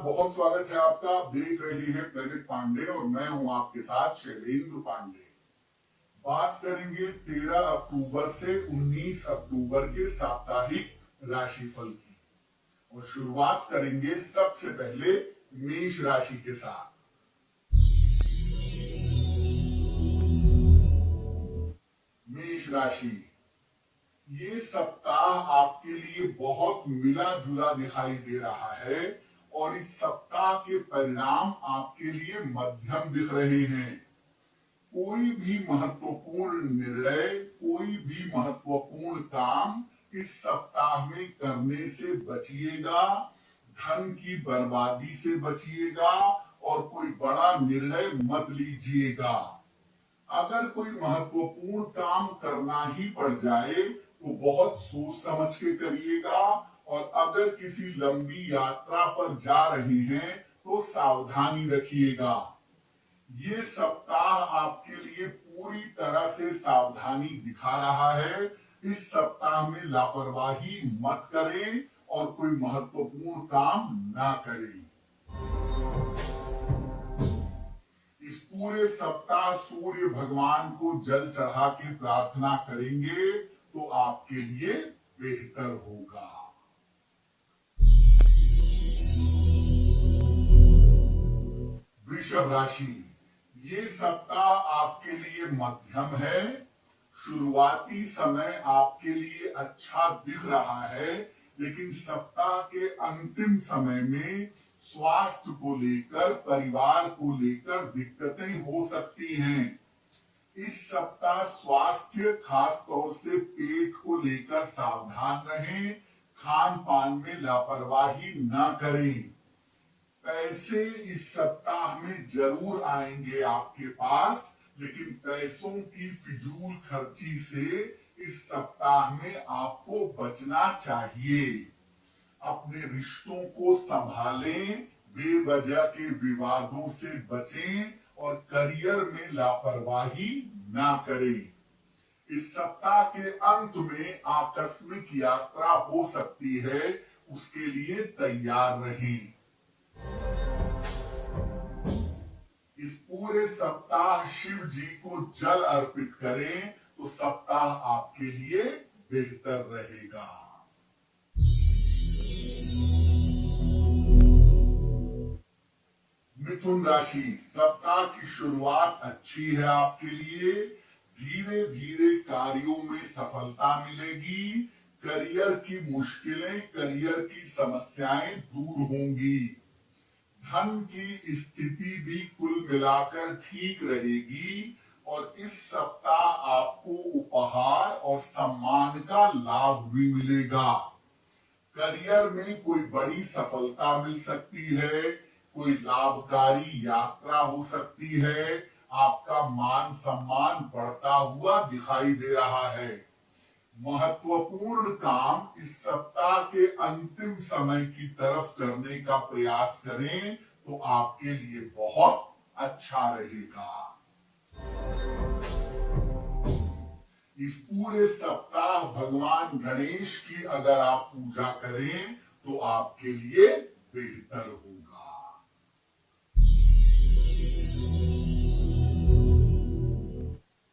बहुत स्वागत है आपका। आप देख रहे हैं प्लेनेट पांडे और मैं हूं आपके साथ शैलेंद्र पांडे। बात करेंगे 13 अक्टूबर से 19 अक्टूबर के साप्ताहिक राशिफल की और शुरुआत करेंगे सबसे पहले मेष राशि के साथ। मेष राशि, ये सप्ताह आपके लिए बहुत मिला जुला दिखाई दे रहा है और इस सप्ताह के परिणाम आपके लिए मध्यम दिख रहे हैं। कोई भी महत्वपूर्ण निर्णय, कोई भी महत्वपूर्ण काम इस सप्ताह में करने से बचिएगा, धन की बर्बादी से बचिएगा और कोई बड़ा निर्णय मत लीजिएगा। अगर कोई महत्वपूर्ण काम करना ही पड़ जाए तो बहुत सोच समझ के करिएगा और अगर किसी लंबी यात्रा पर जा रहे हैं तो सावधानी रखिएगा। ये सप्ताह आपके लिए पूरी तरह से सावधानी दिखा रहा है। इस सप्ताह में लापरवाही मत करें और कोई महत्वपूर्ण काम ना करें। इस पूरे सप्ताह सूर्य भगवान को जल चढ़ा के प्रार्थना करेंगे तो आपके लिए बेहतर होगा। वृषभ राशि, ये सप्ताह आपके लिए मध्यम है। शुरुआती समय आपके लिए अच्छा दिख रहा है, लेकिन सप्ताह के अंतिम समय में स्वास्थ्य को लेकर, परिवार को लेकर दिक्कतें हो सकती हैं। इस सप्ताह स्वास्थ्य, खास तौर से पेट को लेकर सावधान रहें। खान पान में लापरवाही ना करें। पैसे इस सप्ताह में जरूर आएंगे आपके पास, लेकिन पैसों की फिजूल खर्ची से इस सप्ताह में आपको बचना चाहिए। अपने रिश्तों को संभालें, बेवजह के विवादों से बचें और करियर में लापरवाही ना करें। इस सप्ताह के अंत में आकस्मिक यात्रा हो सकती है, उसके लिए तैयार रहें। इस पूरे सप्ताह शिव जी को जल अर्पित करें तो सप्ताह आपके लिए बेहतर रहेगा। मिथुन राशि, सप्ताह की शुरुआत अच्छी है आपके लिए। धीरे धीरे कार्यों में सफलता मिलेगी। करियर की मुश्किलें, करियर की समस्याएं दूर होंगी। धन की स्थिति भी कुल मिलाकर ठीक रहेगी और इस सप्ताह आपको उपहार और सम्मान का लाभ भी मिलेगा। करियर में कोई बड़ी सफलता मिल सकती है, कोई लाभकारी यात्रा हो सकती है, आपका मान सम्मान बढ़ता हुआ दिखाई दे रहा है। महत्वपूर्ण काम इस सप्ताह के अंतिम समय की तरफ करने का प्रयास करें तो आपके लिए बहुत अच्छा रहेगा। इस पूरे सप्ताह भगवान गणेश की अगर आप पूजा करें तो आपके लिए बेहतर होगा।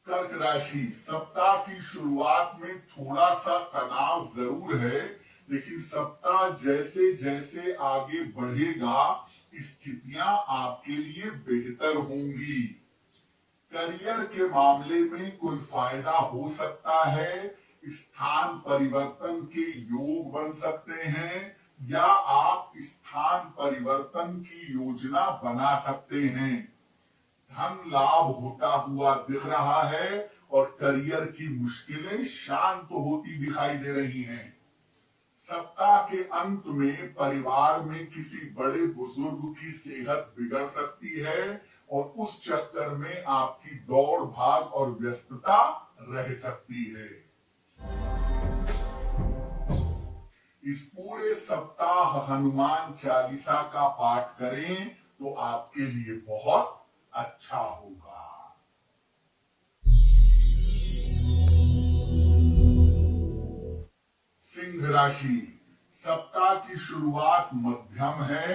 कर्क राशि, सप्ताह की शुरुआत में थोड़ा सा तनाव जरूर है, लेकिन सप्ताह जैसे जैसे आगे बढ़ेगा स्थितियां आपके लिए बेहतर होंगी। करियर के मामले में कोई फायदा हो सकता है। स्थान परिवर्तन के योग बन सकते हैं या आप स्थान परिवर्तन की योजना बना सकते हैं। धन लाभ होता हुआ दिख रहा है और करियर की मुश्किलें शांत होती दिखाई दे रही हैं। सप्ताह के अंत में परिवार में किसी बड़े बुजुर्ग की सेहत बिगड़ सकती है और उस चक्कर में आपकी दौड़ भाग और व्यस्तता रह सकती है। इस पूरे सप्ताह हनुमान चालीसा का पाठ करें तो आपके लिए बहुत अच्छा होगा। सिंह राशि, सप्ताह की शुरुआत मध्यम है।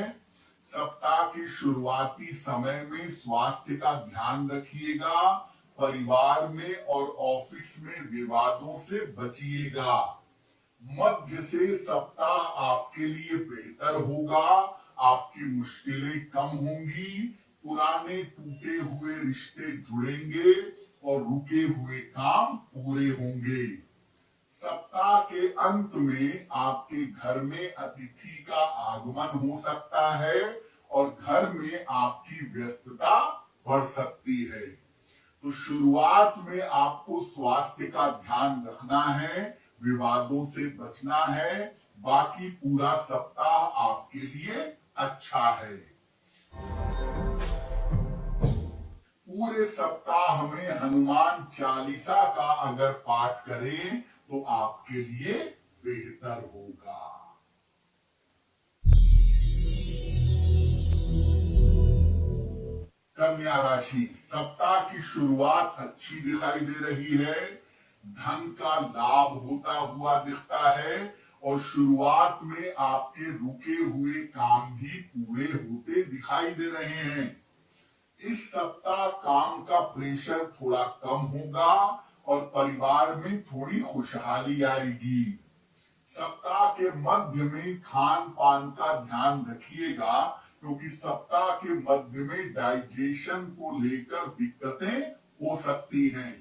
सप्ताह के शुरुआती समय में स्वास्थ्य का ध्यान रखिएगा। परिवार में और ऑफिस में विवादों से बचिएगा। मध्य से सप्ताह आपके लिए बेहतर होगा। आपकी मुश्किलें कम होंगी। पुराने टूटे हुए रिश्ते जुड़ेंगे और रुके हुए काम पूरे होंगे। सप्ताह के अंत में आपके घर में अतिथि का आगमन हो सकता है और घर में आपकी व्यस्तता बढ़ सकती है। तो शुरुआत में आपको स्वास्थ्य का ध्यान रखना है, विवादों से बचना है। बाकी पूरा सप्ताह आपके लिए अच्छा है। पूरे सप्ताह में हनुमान चालीसा का अगर पाठ करें तो आपके लिए बेहतर होगा। कन्या राशि, सप्ताह की शुरुआत अच्छी दिखाई दे रही है। धन का लाभ होता हुआ दिखता है और शुरुआत में आपके रुके हुए काम भी पूरे होते दिखाई दे रहे हैं। इस सप्ताह काम का प्रेशर थोड़ा कम होगा और परिवार में थोड़ी खुशहाली आएगी। सप्ताह के मध्य में खान पान का ध्यान रखिएगा, क्योंकि सप्ताह के मध्य में डाइजेशन को लेकर दिक्कतें हो सकती हैं।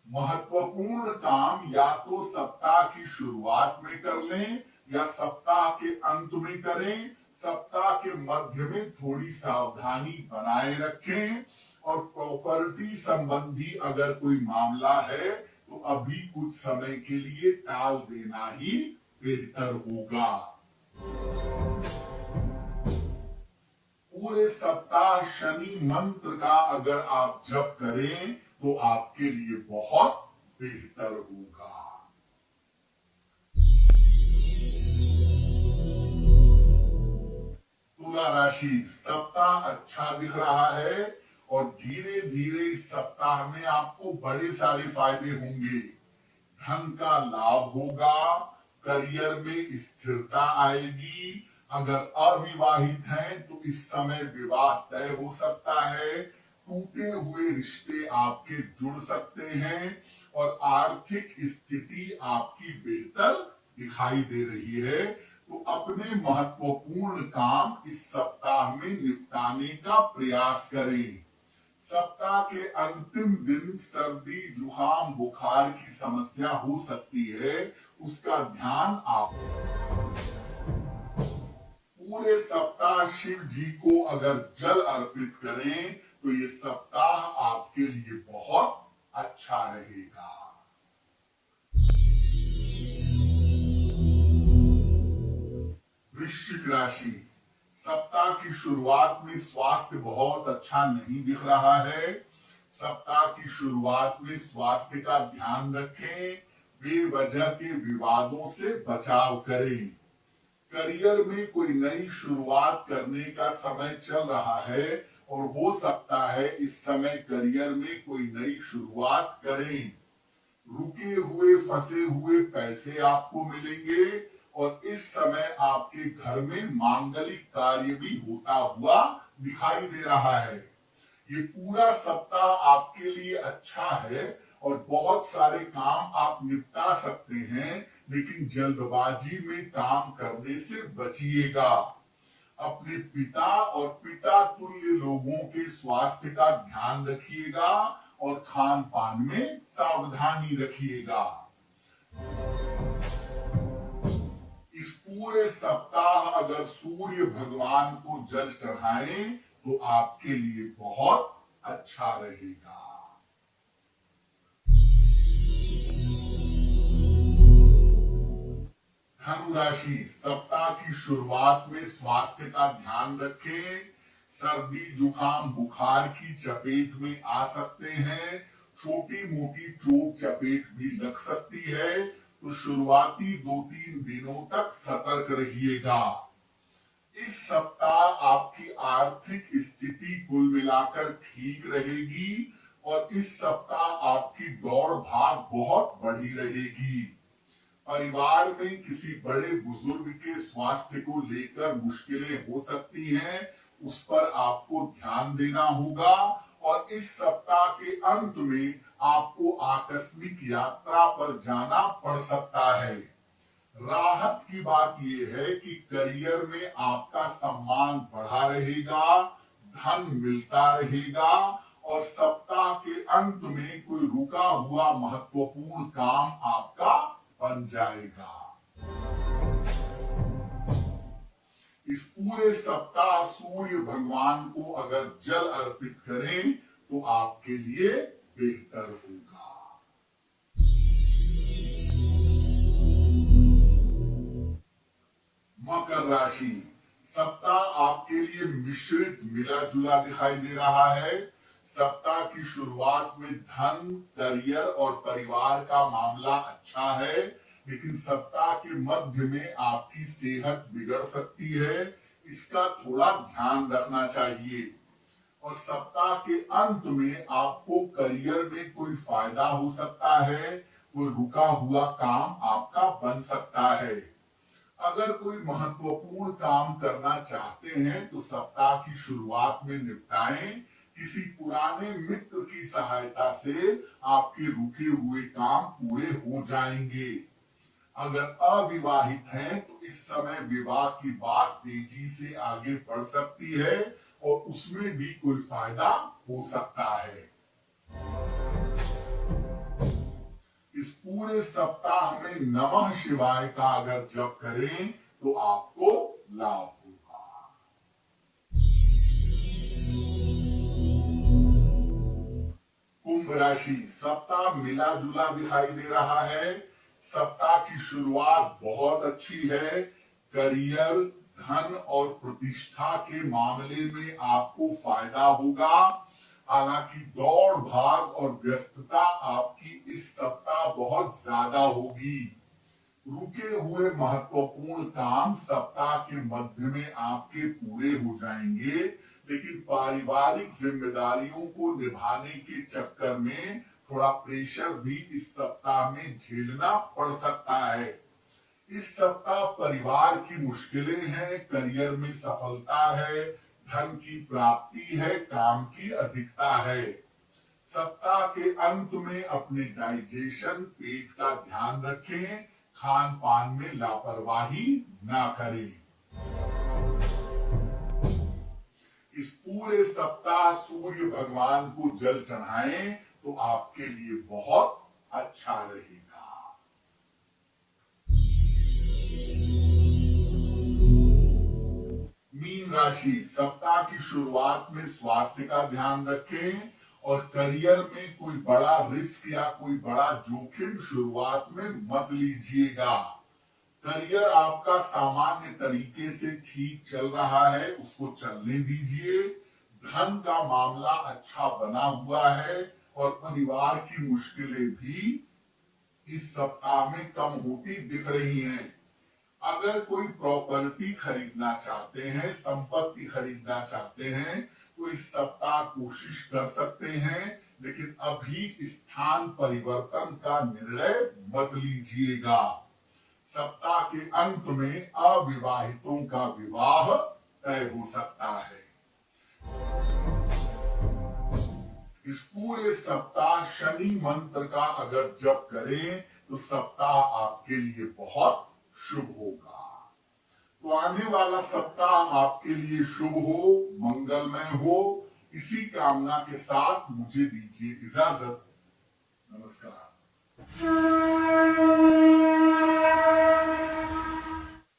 महत्वपूर्ण काम या तो सप्ताह की शुरुआत में कर लें या सप्ताह के अंत में करें। सप्ताह के मध्य में थोड़ी सावधानी बनाए रखें और प्रॉपर्टी संबंधी अगर कोई मामला है तो अभी कुछ समय के लिए टाल देना ही बेहतर होगा। पूरे सप्ताह शनि मंत्र का अगर आप जप करें तो आपके लिए बहुत बेहतर होगा। तुला राशि, सप्ताह अच्छा दिख रहा है और धीरे धीरे इस सप्ताह में आपको बड़े सारे फायदे होंगे। धन का लाभ होगा, करियर में स्थिरता आएगी। अगर अविवाहित हैं तो इस समय विवाह तय हो सकता है। टूटे हुए रिश्ते आपके जुड़ सकते हैं और आर्थिक स्थिति आपकी बेहतर दिखाई दे रही है। तो अपने महत्वपूर्ण काम इस सप्ताह में निपटाने का प्रयास करें। सप्ताह के अंतिम दिन सर्दी जुकाम बुखार की समस्या हो सकती है, उसका ध्यान आप। पूरे सप्ताह शिव जी को अगर जल अर्पित करें तो ये सप्ताह आपके लिए बहुत अच्छा रहेगा। वृश्चिक राशि, सप्ताह की शुरुआत में स्वास्थ्य बहुत अच्छा नहीं दिख रहा है। सप्ताह की शुरुआत में स्वास्थ्य का ध्यान रखें। बेवजह के विवादों से बचाव करें। करियर में कोई नई शुरुआत करने का समय चल रहा है और हो सकता है इस समय करियर में कोई नई शुरुआत करें। रुके हुए फंसे हुए पैसे आपको मिलेंगे और इस समय आपके घर में मांगलिक कार्य भी होता हुआ दिखाई दे रहा है। ये पूरा सप्ताह आपके लिए अच्छा है और बहुत सारे काम आप निपटा सकते हैं, लेकिन जल्दबाजी में काम करने से बचिएगा। अपने पिता और पिता तुल्य लोगों के स्वास्थ्य का ध्यान रखिएगा और खान पान में सावधानी रखिएगा। इस पूरे सप्ताह अगर सूर्य भगवान को जल चढ़ाएं तो आपके लिए बहुत अच्छा रहेगा। धनु राशि, सप्ताह की शुरुआत में स्वास्थ्य का ध्यान रखें। सर्दी जुकाम बुखार की चपेट में आ सकते हैं। छोटी मोटी चोट चपेट भी लग सकती है, तो शुरुआती 2-3 दिनों तक सतर्क रहिएगा। इस सप्ताह आपकी आर्थिक स्थिति कुल मिलाकर ठीक रहेगी और इस सप्ताह आपकी दौड़ भाग बहुत बढ़ी रहेगी। परिवार में किसी बड़े बुजुर्ग के स्वास्थ्य को लेकर मुश्किलें हो सकती हैं, उस पर आपको ध्यान देना होगा। और इस सप्ताह के अंत में आपको आकस्मिक यात्रा पर जाना पड़ सकता है। राहत की बात यह है कि करियर में आपका सम्मान बढ़ा रहेगा, धन मिलता रहेगा और सप्ताह के अंत में कोई रुका हुआ महत्वपूर्ण काम आपका बन जाएगा। इस पूरे सप्ताह सूर्य भगवान को अगर जल अर्पित करें तो आपके लिए बेहतर होगा। मकर राशि, सप्ताह आपके लिए मिश्रित मिला जुला दिखाई दे रहा है। सप्ताह की शुरुआत में धन, करियर और परिवार का मामला अच्छा है, लेकिन सप्ताह के मध्य में आपकी सेहत बिगड़ सकती है, इसका थोड़ा ध्यान रखना चाहिए। और सप्ताह के अंत में आपको करियर में कोई फायदा हो सकता है, कोई रुका हुआ काम आपका बन सकता है। अगर कोई महत्वपूर्ण काम करना चाहते हैं तो सप्ताह की शुरुआत में निपटाएं। किसी पुराने मित्र की सहायता से आपके रुके हुए काम पूरे हो जाएंगे। अगर अविवाहित हैं तो इस समय विवाह की बात तेजी से आगे बढ़ सकती है और उसमें भी कोई फायदा हो सकता है। इस पूरे सप्ताह में नमः शिवाय का अगर जप करें तो आपको लाभ होगा। कुंभ राशि, सप्ताह मिला जुला दिखाई दे रहा है। सप्ताह की शुरुआत बहुत अच्छी है। करियर, धन और प्रतिष्ठा के मामले में आपको फायदा होगा। हालांकि दौड़ भाग और व्यस्तता आपकी इस सप्ताह बहुत ज्यादा होगी। रुके हुए महत्वपूर्ण काम सप्ताह के मध्य में आपके पूरे हो जाएंगे, लेकिन पारिवारिक जिम्मेदारियों को निभाने के चक्कर में थोड़ा प्रेशर भी इस सप्ताह में झेलना पड़ सकता है। इस सप्ताह परिवार की मुश्किलें हैं, करियर में सफलता है, धन की प्राप्ति है, काम की अधिकता है। सप्ताह के अंत में अपने डाइजेशन, पेट का ध्यान रखें, खान पान में लापरवाही ना करें। इस पूरे सप्ताह सूर्य भगवान को जल चढ़ाएं तो आपके लिए बहुत अच्छा रहेगा। मीन राशि, सप्ताह की शुरुआत में स्वास्थ्य का ध्यान रखें और करियर में कोई बड़ा रिस्क या कोई बड़ा जोखिम शुरुआत में मत लीजिएगा। करियर आपका सामान्य तरीके से ठीक चल रहा है, उसको चलने दीजिए। धन का मामला अच्छा बना हुआ है और परिवार की मुश्किलें भी इस सप्ताह में कम होती दिख रही हैं। अगर कोई प्रॉपर्टी खरीदना चाहते हैं, संपत्ति खरीदना चाहते हैं तो इस सप्ताह कोशिश कर सकते हैं, लेकिन अभी स्थान परिवर्तन का निर्णय मत लीजिएगा। सप्ताह के अंत में अविवाहितों का विवाह तय हो सकता है। इस पूरे सप्ताह शनि मंत्र का अगर जप करें तो सप्ताह आपके लिए बहुत शुभ होगा। तो आने वाला सप्ताह आपके लिए शुभ हो, मंगलमय हो, इसी कामना के साथ मुझे दीजिए इजाजत। नमस्कार।